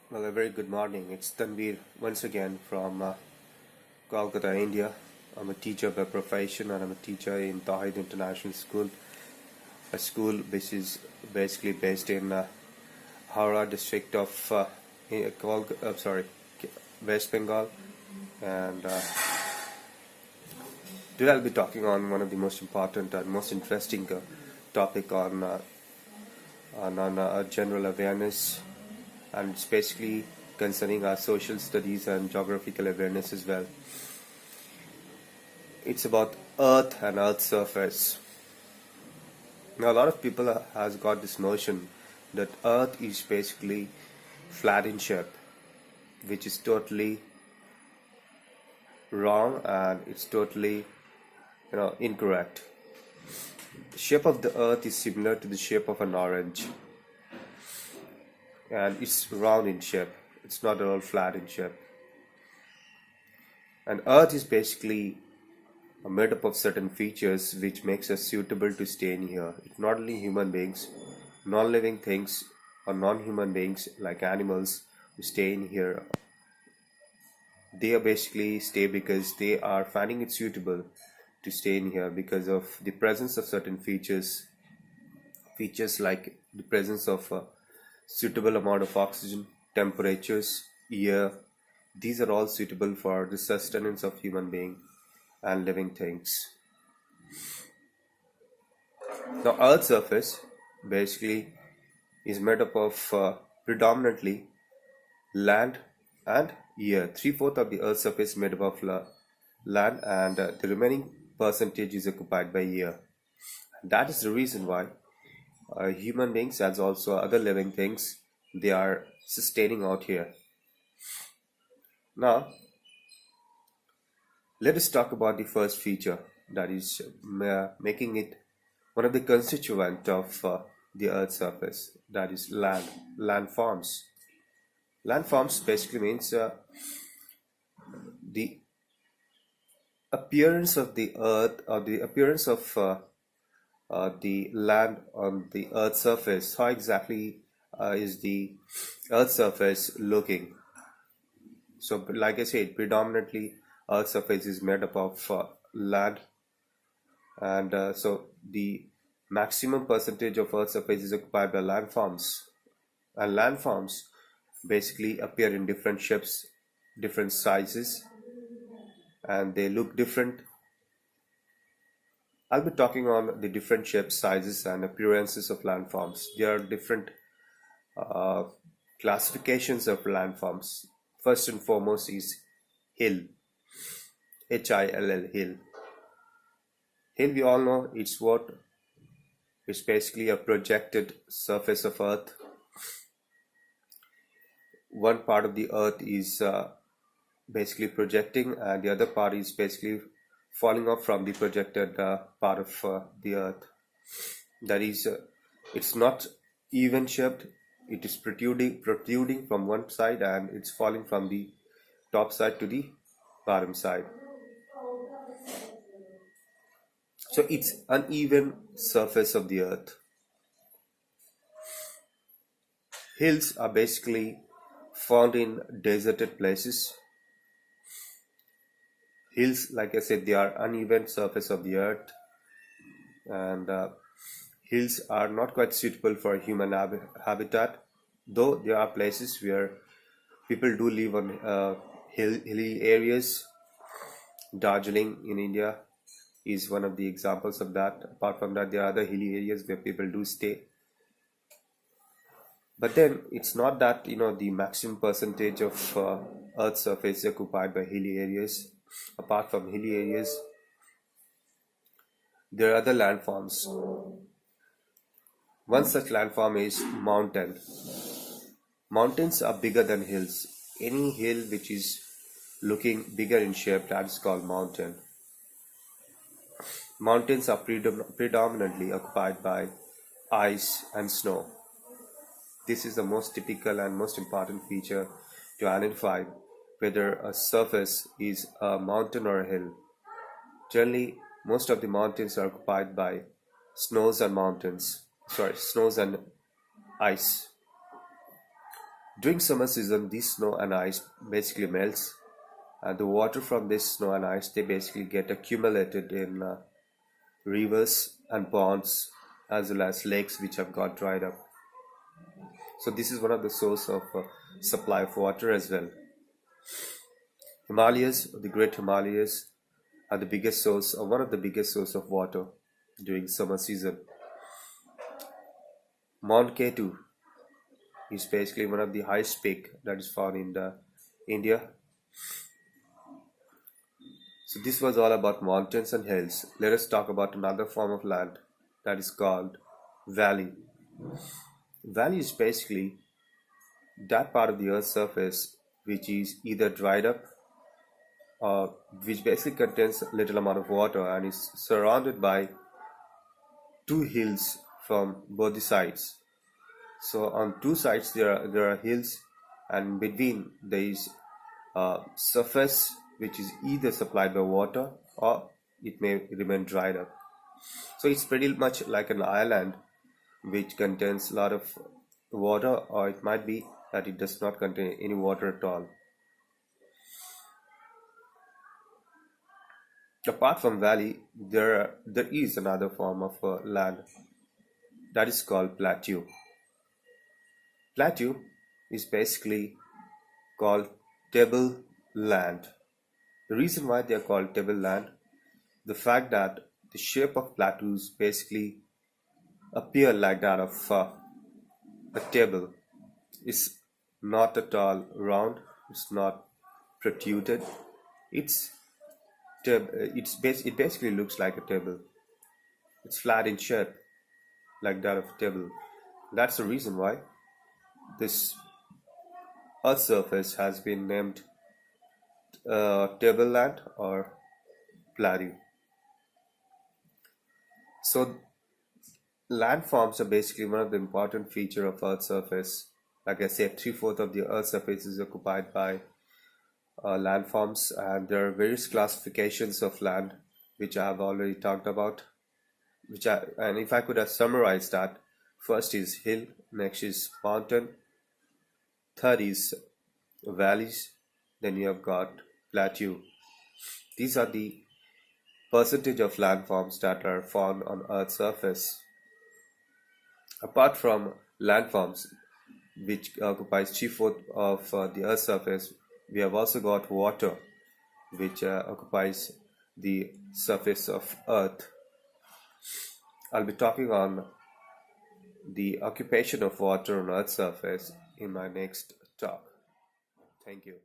Well, a very good morning. It's Tanveer once again from Calcutta, India. I'm a teacher by profession and I'm a teacher in Tawhid International School, a school which is basically based in Howrah district of West Bengal. And today I'll be talking on one of the most important and most interesting topic on general awareness, and it's basically concerning our social studies and geographical awareness as well. It's about Earth and Earth's surface. Now, a lot of people has got this notion that Earth is basically flat in shape, which is totally wrong and it's totally incorrect. The shape of the Earth is similar to the shape of an orange, and it's round in shape. It's not at all flat in shape. And Earth is basically made up of certain features which makes us suitable to stay in here. It's not only human beings, non-living things or non-human beings like animals who stay in here. They are basically stay because they are finding it suitable to stay in here because of the presence of certain features like the presence of a suitable amount of oxygen, temperatures, air. These are all suitable for the sustenance of human being and living things. Now, Earth's surface basically is made up of predominantly land and air. 3/4 of the Earth's surface is made up of land, and the remaining percentage is occupied by air. That is the reason why human beings, as also other living things, they are sustaining out here. Now, let us talk about the first feature, that is making it one of the constituent of the Earth's surface, that is land. Landforms. Landforms basically means the appearance of the Earth, or the appearance of the land on the Earth's surface. How exactly is the Earth's surface looking? So, like I said, predominantly Earth's surface is made up of land, and so the maximum percentage of Earth's surface is occupied by landforms. And landforms basically appear in different shapes, different sizes, and they look different. I'll be talking on the different shapes, sizes, and appearances of landforms. There are different uh, classifications of landforms. First and foremost is hill, Hill. Hill, we all know it's what? It's basically a projected surface of Earth. One part of the Earth is basically projecting, and the other part is basically falling off from the projected part of the Earth. That is, it's not even shaped. It is protruding from one side, and it's falling from the top side to the bottom side. So it's uneven surface of the Earth. Hills are basically found in deserted places. Hills, like I said, they are uneven surface of the Earth, and hills are not quite suitable for human habitat, though there are places where people do live on hilly areas. Darjeeling in India is one of the examples of that. Apart from that, there are other hilly areas where people do stay. But then it's not that the maximum percentage of Earth's surface is occupied by hilly areas. Apart from hilly areas, there are other landforms. One such landform is mountain. Mountains are bigger than hills. Any hill which is looking bigger in shape, that is called mountain. Mountains are predominantly occupied by ice and snow. This is the most typical and most important feature to identify whether a surface is a mountain or a hill. Generally, most of the mountains are occupied by snows and ice. During summer season, this snow and ice basically melts, and the water from this snow and ice, they basically get accumulated in rivers and ponds as well as lakes which have got dried up. So this is one of the source of supply of water as well. Himalayas, the Great Himalayas, are the biggest source or one of the biggest source of water during summer season. Mount Ketu is basically one of the highest peak that is found in India. So this was all about mountains and hills. Let us talk about another form of land that is called valley. Valley is basically that part of the earth's surface which is either dried up or which basically contains little amount of water and is surrounded by two hills from both the sides. So on two sides there are hills, and between there is a surface which is either supplied by water or it may remain dried up. So it's pretty much like an island which contains a lot of water, or it might be that it does not contain any water at all. Apart from valley, there is another form of land that is called plateau. Plateau is basically called table land. The reason why they are called table land, the fact that the shape of plateaus basically appear like that of a table. It's not at all round. It's not protruded. It's it basically looks like a table. It's flat in shape, like that of a table. That's the reason why this Earth surface has been named tableland or plateau. So landforms are basically one of the important feature of Earth's surface. Like I said, three-fourths of the Earth's surface is occupied by landforms, and there are various classifications of land which I have already talked about. And if I could have summarized that, first is hill, next is mountain, third is valleys, then you have got plateau. These are the percentage of landforms that are found on Earth's surface. Apart from landforms, which occupies three-fourths of the Earth's surface, we have also got water, which occupies the surface of Earth. I'll be talking on the occupation of water on Earth's surface in my next talk. Thank you.